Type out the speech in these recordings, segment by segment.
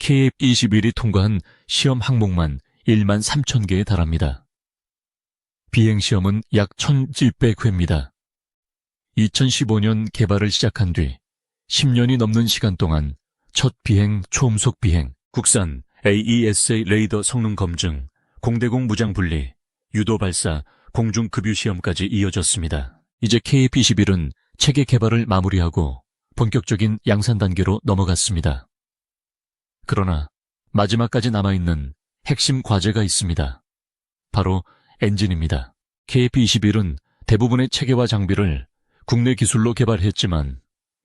KF-21이 통과한 시험 항목만 1만 3천 개에 달합니다. 비행시험은 약 1,700회입니다. 2015년 개발을 시작한 뒤 10년이 넘는 시간 동안 첫 비행 초음속 비행, 국산 AESA 레이더 성능 검증, 공대공 무장 분리, 유도 발사, 공중 급유 시험까지 이어졌습니다. 이제 KF-21은 체계 개발을 마무리하고 본격적인 양산 단계로 넘어갔습니다. 그러나 마지막까지 남아있는 핵심 과제가 있습니다. 바로 엔진입니다. KF-21은 대부분의 체계와 장비를 국내 기술로 개발했지만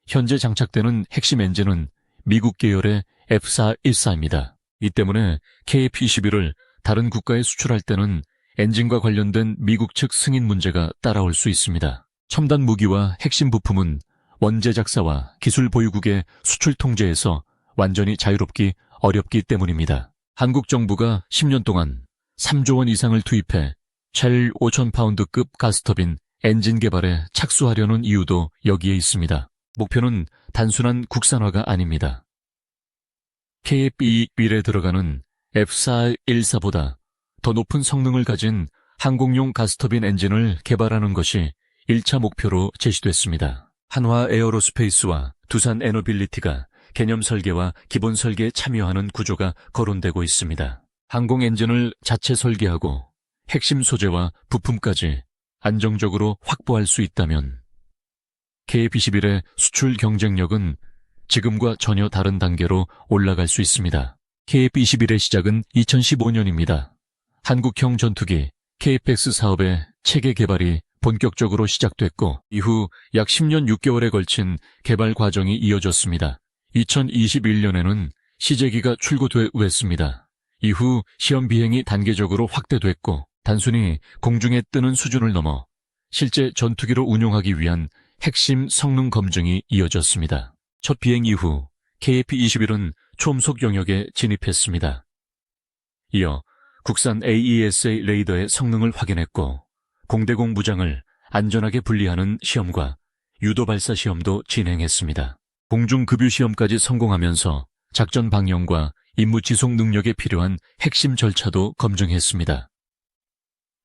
현재 장착되는 핵심 엔진은 미국 계열의 F414입니다. 이 때문에 KF-21을 다른 국가에 수출할 때는 엔진과 관련된 미국 측 승인 문제가 따라올 수 있습니다. 첨단 무기와 핵심 부품은 원재 작사와 기술 보유국의 수출 통제에서 완전히 자유롭기 어렵기 때문입니다. 한국 정부가 10년 동안 3조 원 이상을 투입해 첼 5,000파운드급 가스터빈 엔진 개발에 착수하려는 이유도 여기에 있습니다. 목표는 단순한 국산화가 아닙니다. KF-21에 들어가는 F414보다 더 높은 성능을 가진 항공용 가스터빈 엔진을 개발하는 것이 1차 목표로 제시됐습니다. 한화 에어로스페이스와 두산 에너빌리티가 개념 설계와 기본 설계에 참여하는 구조가 거론되고 있습니다. 항공 엔진을 자체 설계하고 핵심 소재와 부품까지 안정적으로 확보할 수 있다면 KF-21의 수출 경쟁력은 지금과 전혀 다른 단계로 올라갈 수 있습니다. KF-21의 시작은 2015년입니다. 한국형 전투기 KF-X 사업의 체계 개발이 본격적으로 시작됐고 이후 약 10년 6개월에 걸친 개발 과정이 이어졌습니다. 2021년에는 시제기가 출고됐습니다. 이후 시험 비행이 단계적으로 확대됐고 단순히 공중에 뜨는 수준을 넘어 실제 전투기로 운용하기 위한 핵심 성능 검증이 이어졌습니다. 첫 비행 이후 KF-21은 초음속 영역에 진입했습니다. 이어 국산 AESA 레이더의 성능을 확인했고 공대공 무장을 안전하게 분리하는 시험과 유도 발사 시험도 진행했습니다. 공중 급유 시험까지 성공하면서 작전 방향과 임무 지속 능력에 필요한 핵심 절차도 검증했습니다.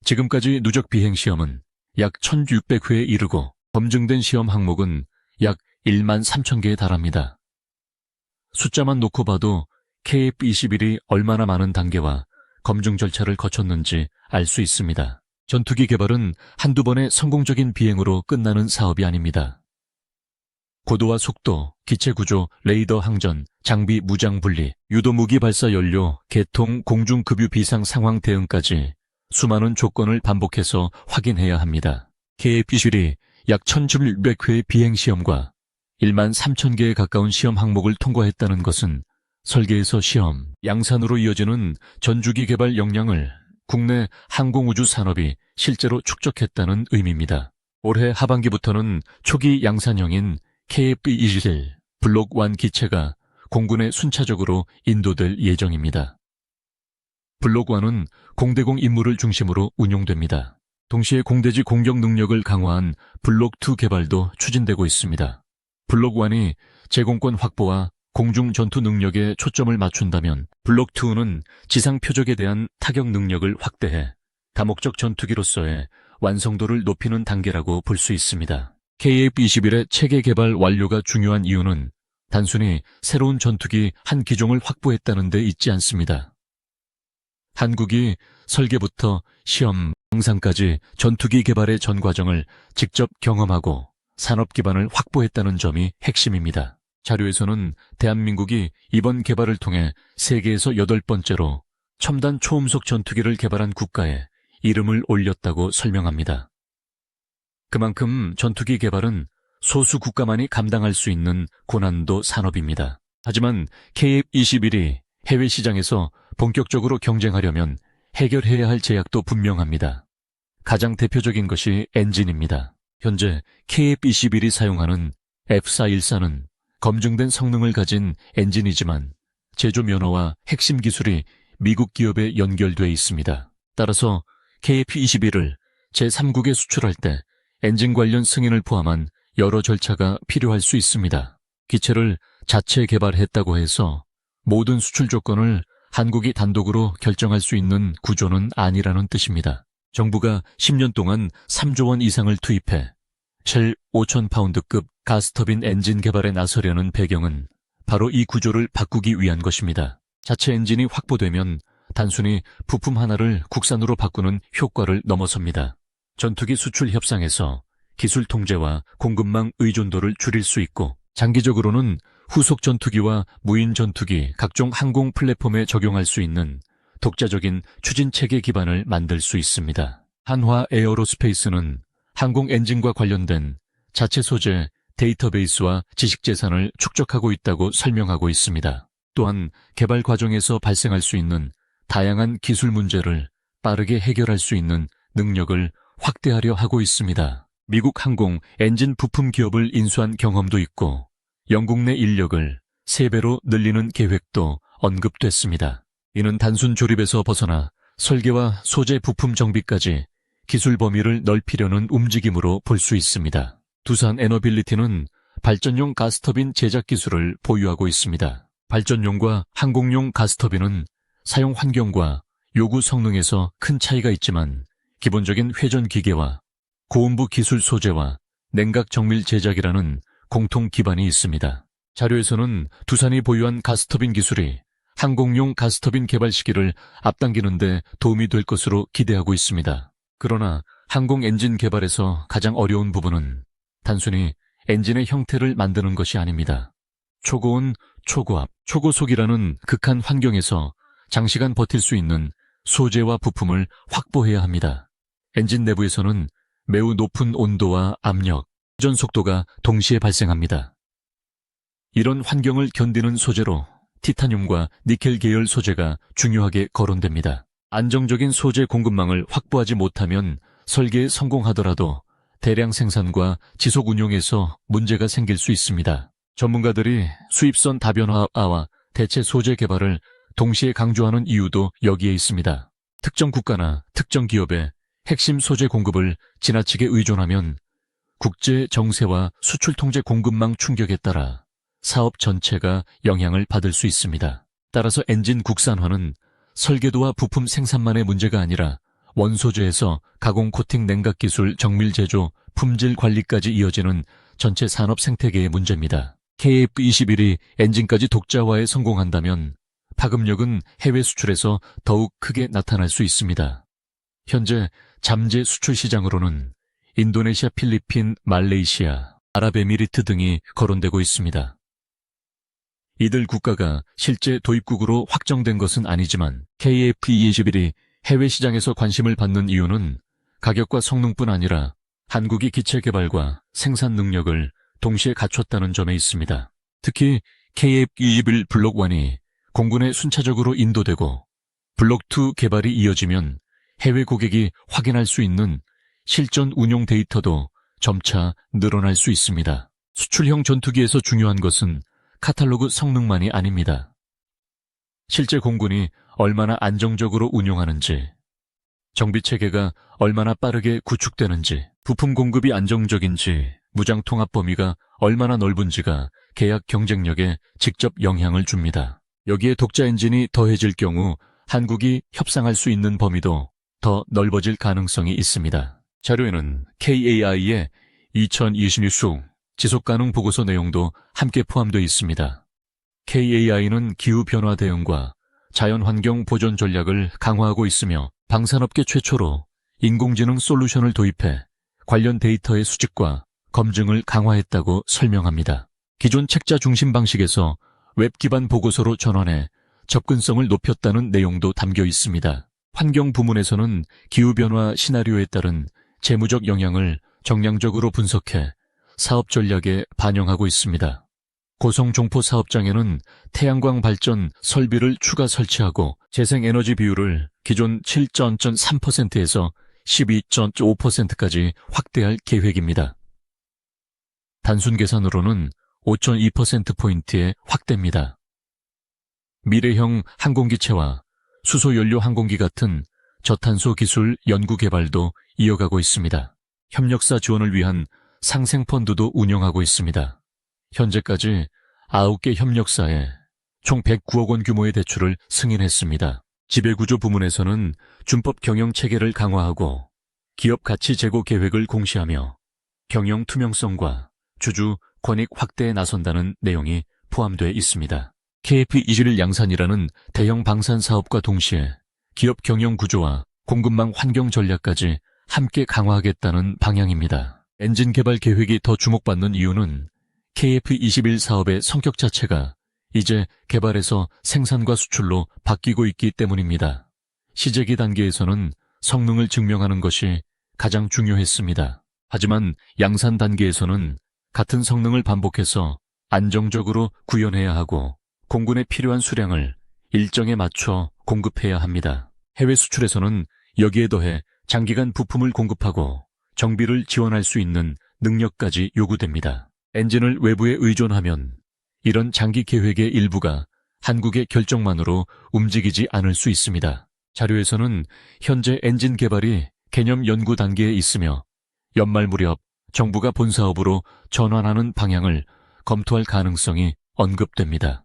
지금까지 누적 비행 시험은 약 1,600회에 이르고 검증된 시험 항목은 약 1만 3천 개에 달합니다. 숫자만 놓고 봐도 KF-21이 얼마나 많은 단계와 검증 절차를 거쳤는지 알 수 있습니다. 전투기 개발은 한두 번의 성공적인 비행으로 끝나는 사업이 아닙니다. 고도와 속도, 기체 구조, 레이더 항전, 장비 무장 분리, 유도 무기 발사 연료, 개통, 공중 급유 비상 상황 대응까지 수많은 조건을 반복해서 확인해야 합니다. KF-21이 약 1,700회의 비행 시험과 1만 3천 개에 가까운 시험 항목을 통과했다는 것은 설계에서 시험, 양산으로 이어지는 전주기 개발 역량을 국내 항공우주 산업이 실제로 축적했다는 의미입니다. 올해 하반기부터는 초기 양산형인 KF-21 블록 1 기체가 공군에 순차적으로 인도될 예정입니다. 블록 1은 공대공 임무를 중심으로 운용됩니다. 동시에 공대지 공격 능력을 강화한 블록 2 개발도 추진되고 있습니다. 블록 1이 제공권 확보와 공중 전투 능력에 초점을 맞춘다면 블록 2는 지상 표적에 대한 타격 능력을 확대해 다목적 전투기로서의 완성도를 높이는 단계라고 볼 수 있습니다. KF-21의 체계 개발 완료가 중요한 이유는 단순히 새로운 전투기 한 기종을 확보했다는 데 있지 않습니다. 한국이 설계부터 시험, 양산까지 전투기 개발의 전 과정을 직접 경험하고 산업 기반을 확보했다는 점이 핵심입니다. 자료에서는 대한민국이 이번 개발을 통해 세계에서 8번째로 첨단 초음속 전투기를 개발한 국가에 이름을 올렸다고 설명합니다. 그만큼 전투기 개발은 소수 국가만이 감당할 수 있는 고난도 산업입니다. 하지만 KF-21이 해외 시장에서 본격적으로 경쟁하려면 해결해야 할 제약도 분명합니다. 가장 대표적인 것이 엔진입니다. 현재 KF-21이 사용하는 F414는 검증된 성능을 가진 엔진이지만 제조 면허와 핵심 기술이 미국 기업에 연결돼 있습니다. 따라서 KF-21을 제3국에 수출할 때 엔진 관련 승인을 포함한 여러 절차가 필요할 수 있습니다. 기체를 자체 개발했다고 해서 모든 수출 조건을 한국이 단독으로 결정할 수 있는 구조는 아니라는 뜻입니다. 정부가 10년 동안 3조 원 이상을 투입해 쉘 5,000파운드급 가스터빈 엔진 개발에 나서려는 배경은 바로 이 구조를 바꾸기 위한 것입니다. 자체 엔진이 확보되면 단순히 부품 하나를 국산으로 바꾸는 효과를 넘어섭니다. 전투기 수출 협상에서 기술 통제와 공급망 의존도를 줄일 수 있고 장기적으로는 후속 전투기와 무인 전투기 각종 항공 플랫폼에 적용할 수 있는 독자적인 추진 체계 기반을 만들 수 있습니다. 한화 에어로스페이스는 항공 엔진과 관련된 자체 소재, 데이터베이스와 지식 재산을 축적하고 있다고 설명하고 있습니다. 또한 개발 과정에서 발생할 수 있는 다양한 기술 문제를 빠르게 해결할 수 있는 능력을 확대하려 하고 있습니다. 미국 항공 엔진 부품 기업을 인수한 경험도 있고 영국 내 인력을 3배로 늘리는 계획도 언급됐습니다. 이는 단순 조립에서 벗어나 설계와 소재 부품 정비까지 기술 범위를 넓히려는 움직임으로 볼 수 있습니다. 두산 에너빌리티는 발전용 가스터빈 제작 기술을 보유하고 있습니다. 발전용과 항공용 가스터빈은 사용 환경과 요구 성능에서 큰 차이가 있지만 기본적인 회전 기계와 고온부 기술 소재와 냉각 정밀 제작이라는 공통 기반이 있습니다. 자료에서는 두산이 보유한 가스터빈 기술이 항공용 가스터빈 개발 시기를 앞당기는 데 도움이 될 것으로 기대하고 있습니다. 그러나 항공 엔진 개발에서 가장 어려운 부분은 단순히 엔진의 형태를 만드는 것이 아닙니다. 초고온, 초고압, 초고속이라는 극한 환경에서 장시간 버틸 수 있는 소재와 부품을 확보해야 합니다. 엔진 내부에서는 매우 높은 온도와 압력, 회전 속도가 동시에 발생합니다. 이런 환경을 견디는 소재로 티타늄과 니켈 계열 소재가 중요하게 거론됩니다. 안정적인 소재 공급망을 확보하지 못하면 설계에 성공하더라도 대량 생산과 지속 운용에서 문제가 생길 수 있습니다. 전문가들이 수입선 다변화와 대체 소재 개발을 동시에 강조하는 이유도 여기에 있습니다. 특정 국가나 특정 기업의 핵심 소재 공급을 지나치게 의존하면 국제 정세와 수출 통제 공급망 충격에 따라 사업 전체가 영향을 받을 수 있습니다. 따라서 엔진 국산화는 설계도와 부품 생산만의 문제가 아니라 원소재에서 가공 코팅 냉각 기술 정밀 제조 품질 관리까지 이어지는 전체 산업 생태계의 문제입니다. KF-21이 엔진까지 독자화에 성공한다면 파급력은 해외 수출에서 더욱 크게 나타날 수 있습니다. 현재 잠재 수출 시장으로는 인도네시아, 필리핀, 말레이시아, 아랍에미리트 등이 거론되고 있습니다. 이들 국가가 실제 도입국으로 확정된 것은 아니지만 KF-21이 해외 시장에서 관심을 받는 이유는 가격과 성능뿐 아니라 한국이 기체 개발과 생산 능력을 동시에 갖췄다는 점에 있습니다. 특히 KF-21 블록 1이 공군에 순차적으로 인도되고 블록 2 개발이 이어지면 해외 고객이 확인할 수 있는 실전 운용 데이터도 점차 늘어날 수 있습니다. 수출형 전투기에서 중요한 것은 카탈로그 성능만이 아닙니다. 실제 공군이 얼마나 안정적으로 운용하는지, 정비체계가 얼마나 빠르게 구축되는지, 부품 공급이 안정적인지, 무장 통합 범위가 얼마나 넓은지가 계약 경쟁력에 직접 영향을 줍니다. 여기에 독자 엔진이 더해질 경우 한국이 협상할 수 있는 범위도 더 넓어질 가능성이 있습니다. 자료에는 KAI의 2026 지속가능 보고서 내용도 함께 포함되어 있습니다. KAI는 기후변화 대응과 자연환경 보존 전략을 강화하고 있으며 방산업계 최초로 인공지능 솔루션을 도입해 관련 데이터의 수집과 검증을 강화했다고 설명합니다. 기존 책자 중심 방식에서 웹 기반 보고서로 전환해 접근성을 높였다는 내용도 담겨 있습니다. 환경 부문에서는 기후변화 시나리오에 따른 재무적 영향을 정량적으로 분석해 사업 전략에 반영하고 있습니다. 고성종포 사업장에는 태양광 발전 설비를 추가 설치하고 재생에너지 비율을 기존 7.3%에서 12.5%까지 확대할 계획입니다. 단순 계산으로는 5.2%포인트의 확대입니다. 미래형 항공기체와 수소연료 항공기 같은 저탄소 기술 연구 개발도 이어가고 있습니다. 협력사 지원을 위한 상생펀드도 운영하고 있습니다. 현재까지 9개 협력사에 총 109억 원 규모의 대출을 승인했습니다. 지배구조 부문에서는 준법 경영 체계를 강화하고 기업 가치 제고 계획을 공시하며 경영 투명성과 주주 권익 확대에 나선다는 내용이 포함되어 있습니다. KF21 양산이라는 대형 방산 사업과 동시에 기업 경영 구조와 공급망 환경 전략까지 함께 강화하겠다는 방향입니다. 엔진 개발 계획이 더 주목받는 이유는 KF21 사업의 성격 자체가 이제 개발에서 생산과 수출로 바뀌고 있기 때문입니다. 시제기 단계에서는 성능을 증명하는 것이 가장 중요했습니다. 하지만 양산 단계에서는 같은 성능을 반복해서 안정적으로 구현해야 하고 공군에 필요한 수량을 일정에 맞춰 공급해야 합니다. 해외 수출에서는 여기에 더해 장기간 부품을 공급하고 정비를 지원할 수 있는 능력까지 요구됩니다. 엔진을 외부에 의존하면 이런 장기 계획의 일부가 한국의 결정만으로 움직이지 않을 수 있습니다. 자료에서는 현재 엔진 개발이 개념 연구 단계에 있으며 연말 무렵 정부가 본사업으로 전환하는 방향을 검토할 가능성이 언급됩니다.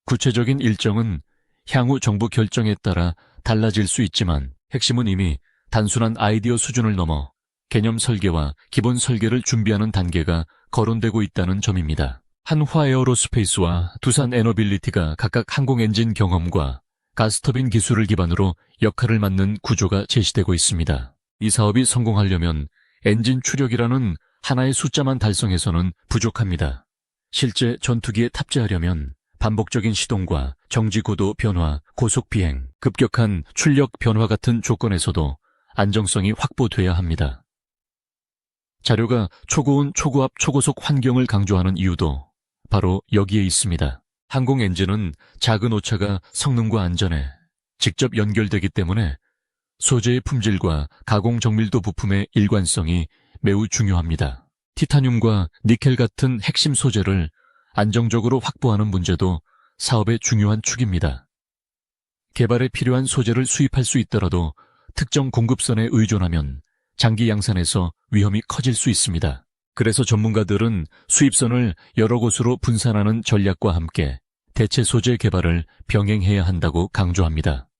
구체적인 일정은 향후 정부 결정에 따라 달라질 수 있지만 핵심은 이미 단순한 아이디어 수준을 넘어 개념 설계와 기본 설계를 준비하는 단계가 거론되고 있다는 점입니다. 한화 에어로스페이스와 두산 에너빌리티가 각각 항공 엔진 경험과 가스터빈 기술을 기반으로 역할을 맡는 구조가 제시되고 있습니다. 이 사업이 성공하려면 엔진 추력이라는 하나의 숫자만 달성해서는 부족합니다. 실제 전투기에 탑재하려면 반복적인 시동과 정지고도 변화, 고속 비행, 급격한 출력 변화 같은 조건에서도 안정성이 확보돼야 합니다. 자료가 초고온, 초고압, 초고속 환경을 강조하는 이유도 바로 여기에 있습니다. 항공 엔진은 작은 오차가 성능과 안전에 직접 연결되기 때문에 소재의 품질과 가공 정밀도 부품의 일관성이 매우 중요합니다. 티타늄과 니켈 같은 핵심 소재를 안정적으로 확보하는 문제도 사업의 중요한 축입니다. 개발에 필요한 소재를 수입할 수 있더라도 특정 공급선에 의존하면 장기 양산에서 위험이 커질 수 있습니다. 그래서 전문가들은 수입선을 여러 곳으로 분산하는 전략과 함께 대체 소재 개발을 병행해야 한다고 강조합니다.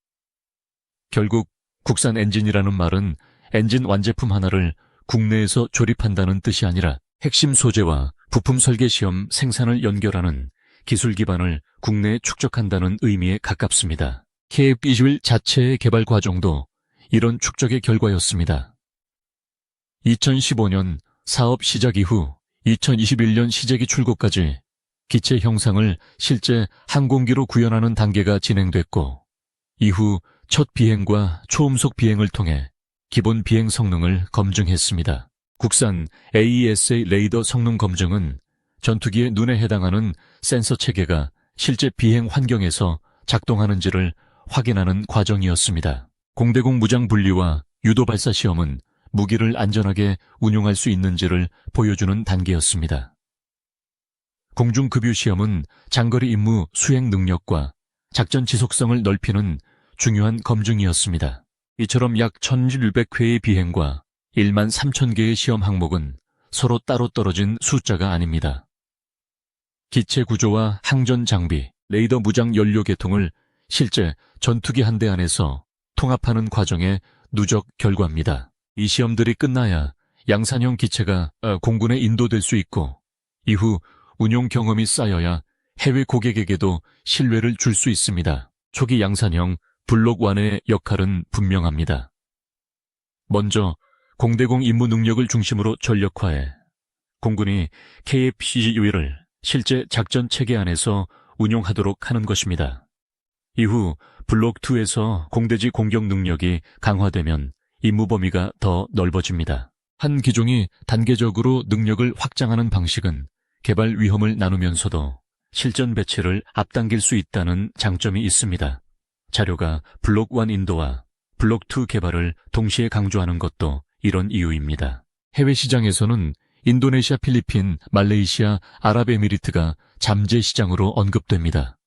결국 국산 엔진이라는 말은 엔진 완제품 하나를 국내에서 조립한다는 뜻이 아니라 핵심 소재와 부품 설계 시험 생산을 연결하는 기술 기반을 국내에 축적한다는 의미에 가깝습니다. KF21 자체의 개발 과정도 이런 축적의 결과였습니다. 2015년 사업 시작 이후 2021년 시제기 출고까지 기체 형상을 실제 항공기로 구현하는 단계가 진행됐고, 이후 첫 비행과 초음속 비행을 통해 기본 비행 성능을 검증했습니다. 국산 AESA 레이더 성능 검증은 전투기의 눈에 해당하는 센서 체계가 실제 비행 환경에서 작동하는지를 확인하는 과정이었습니다. 공대공 무장 분리와 유도 발사 시험은 무기를 안전하게 운용할 수 있는지를 보여주는 단계였습니다. 공중급유 시험은 장거리 임무 수행 능력과 작전 지속성을 넓히는 중요한 검증이었습니다. 이처럼 약 1,600회의 비행과 1만 3천 개의 시험 항목은 서로 따로 떨어진 숫자가 아닙니다. 기체 구조와 항전 장비, 레이더 무장 연료 계통을 실제 전투기 한 대 안에서 통합하는 과정의 누적 결과입니다. 이 시험들이 끝나야 양산형 기체가 공군에 인도될 수 있고, 이후 운용 경험이 쌓여야 해외 고객에게도 신뢰를 줄 수 있습니다. 초기 양산형 블록 1의 역할은 분명합니다. 먼저 공대공 임무 능력을 중심으로 전력화해 공군이 KF21을 실제 작전 체계 안에서 운용하도록 하는 것입니다. 이후 블록 2에서 공대지 공격 능력이 강화되면 임무 범위가 더 넓어집니다. 한 기종이 단계적으로 능력을 확장하는 방식은 개발 위험을 나누면서도 실전 배치를 앞당길 수 있다는 장점이 있습니다. 자료가 블록 1 인도와 블록 2 개발을 동시에 강조하는 것도 이런 이유입니다. 해외 시장에서는 인도네시아, 필리핀, 말레이시아, 아랍에미리트가 잠재 시장으로 언급됩니다.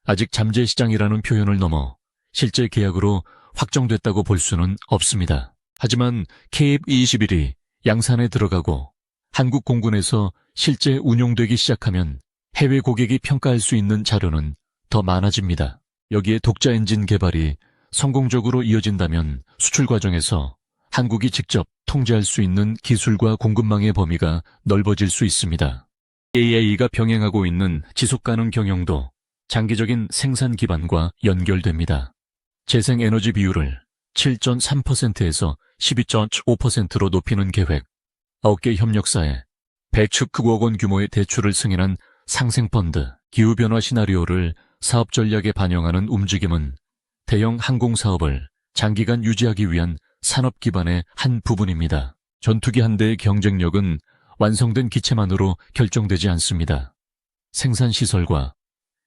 아직 잠재 시장이라는 표현을 넘어 실제 계약으로 확정됐다고 볼 수는 없습니다. 하지만 KF21이 양산에 들어가고 한국 공군에서 실제 운용되기 시작하면 해외 고객이 평가할 수 있는 자료는 더 많아집니다. 여기에 독자 엔진 개발이 성공적으로 이어진다면 수출 과정에서 한국이 직접 통제할 수 있는 기술과 공급망의 범위가 넓어질 수 있습니다. AI가 병행하고 있는 지속가능 경영도 장기적인 생산 기반과 연결됩니다. 재생에너지 비율을 7.3%에서 12.5%로 높이는 계획, 9개 협력사에 119억 원 규모의 대출을 승인한 상생펀드, 기후변화 시나리오를 사업 전략에 반영하는 움직임은 대형 항공사업을 장기간 유지하기 위한 산업 기반의 한 부분입니다. 전투기 한 대의 경쟁력은 완성된 기체만으로 결정되지 않습니다. 생산시설과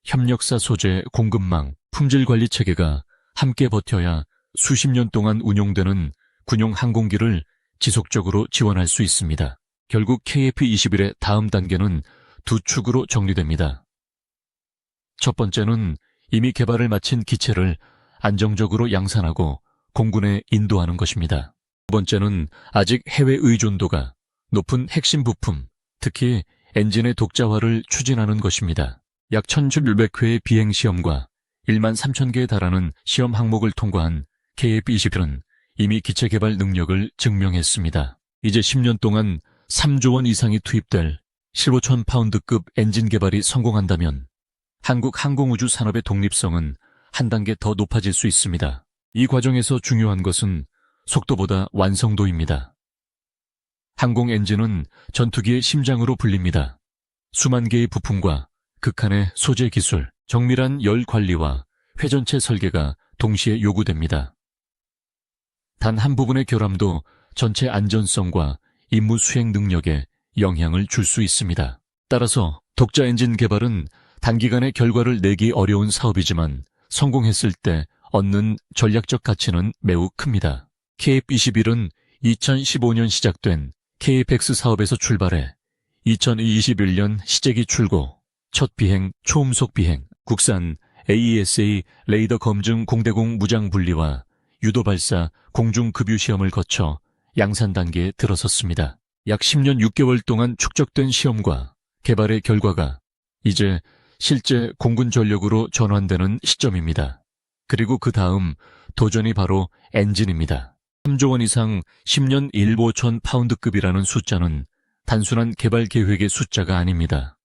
협력사 소재 공급망, 품질관리 체계가 함께 버텨야 수십 년 동안 운용되는 군용 항공기를 지속적으로 지원할 수 있습니다. 결국 KF-21의 다음 단계는 두 축으로 정리됩니다. 첫 번째는 이미 개발을 마친 기체를 안정적으로 양산하고 공군에 인도하는 것입니다. 두 번째는 아직 해외 의존도가 높은 핵심 부품, 특히 엔진의 독자화를 추진하는 것입니다. 약 1,600회의 비행시험과 1만 3,000개에 달하는 시험 항목을 통과한 KF-21은 이미 기체 개발 능력을 증명했습니다. 이제 10년 동안 3조 원 이상이 투입될 15,000 파운드급 엔진 개발이 성공한다면 한국 항공우주 산업의 독립성은 한 단계 더 높아질 수 있습니다. 이 과정에서 중요한 것은 속도보다 완성도입니다. 항공 엔진은 전투기의 심장으로 불립니다. 수만 개의 부품과 극한의 소재 기술, 정밀한 열 관리와 회전체 설계가 동시에 요구됩니다. 단 한 부분의 결함도 전체 안전성과 임무 수행 능력에 영향을 줄 수 있습니다. 따라서 독자 엔진 개발은 단기간에 결과를 내기 어려운 사업이지만 성공했을 때 얻는 전략적 가치는 매우 큽니다. KF-21은 2015년 시작된 KF-X 사업에서 출발해 2021년 시제기 출고, 첫 비행, 초음속 비행, 국산 AESA 레이더 검증 공대공 무장 분리와 유도 발사 공중 급유 시험을 거쳐 양산 단계에 들어섰습니다. 약 10년 6개월 동안 축적된 시험과 개발의 결과가 이제 실제 공군 전력으로 전환되는 시점입니다. 그리고 그 다음 도전이 바로 엔진입니다. 3조 원 이상 10년 1조 파운드급이라는 숫자는 단순한 개발 계획의 숫자가 아닙니다.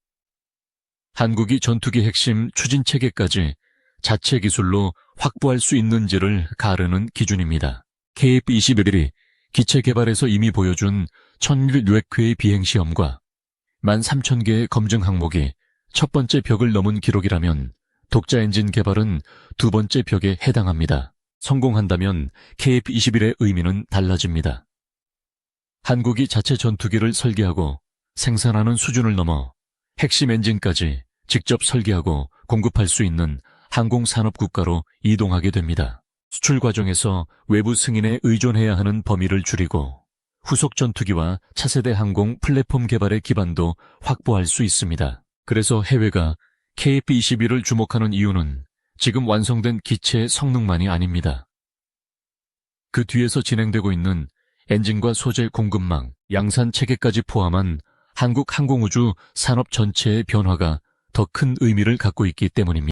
한국이 전투기 핵심 추진 체계까지 자체 기술로 확보할 수 있는지를 가르는 기준입니다. KF-21이 기체 개발에서 이미 보여준 1,600회의 비행시험과 13,000개의 검증 항목이 첫 번째 벽을 넘은 기록이라면 독자 엔진 개발은 두 번째 벽에 해당합니다. 성공한다면 KF-21의 의미는 달라집니다. 한국이 자체 전투기를 설계하고 생산하는 수준을 넘어 핵심 엔진까지 직접 설계하고 공급할 수 있는 항공산업 국가로 이동하게 됩니다. 수출 과정에서 외부 승인에 의존해야 하는 범위를 줄이고 후속 전투기와 차세대 항공 플랫폼 개발의 기반도 확보할 수 있습니다. 그래서 해외가 KF-21을 주목하는 이유는 지금 완성된 기체의 성능만이 아닙니다. 그 뒤에서 진행되고 있는 엔진과 소재 공급망, 양산 체계까지 포함한 한국 항공우주 산업 전체의 변화가 더 큰 의미를 갖고 있기 때문입니다.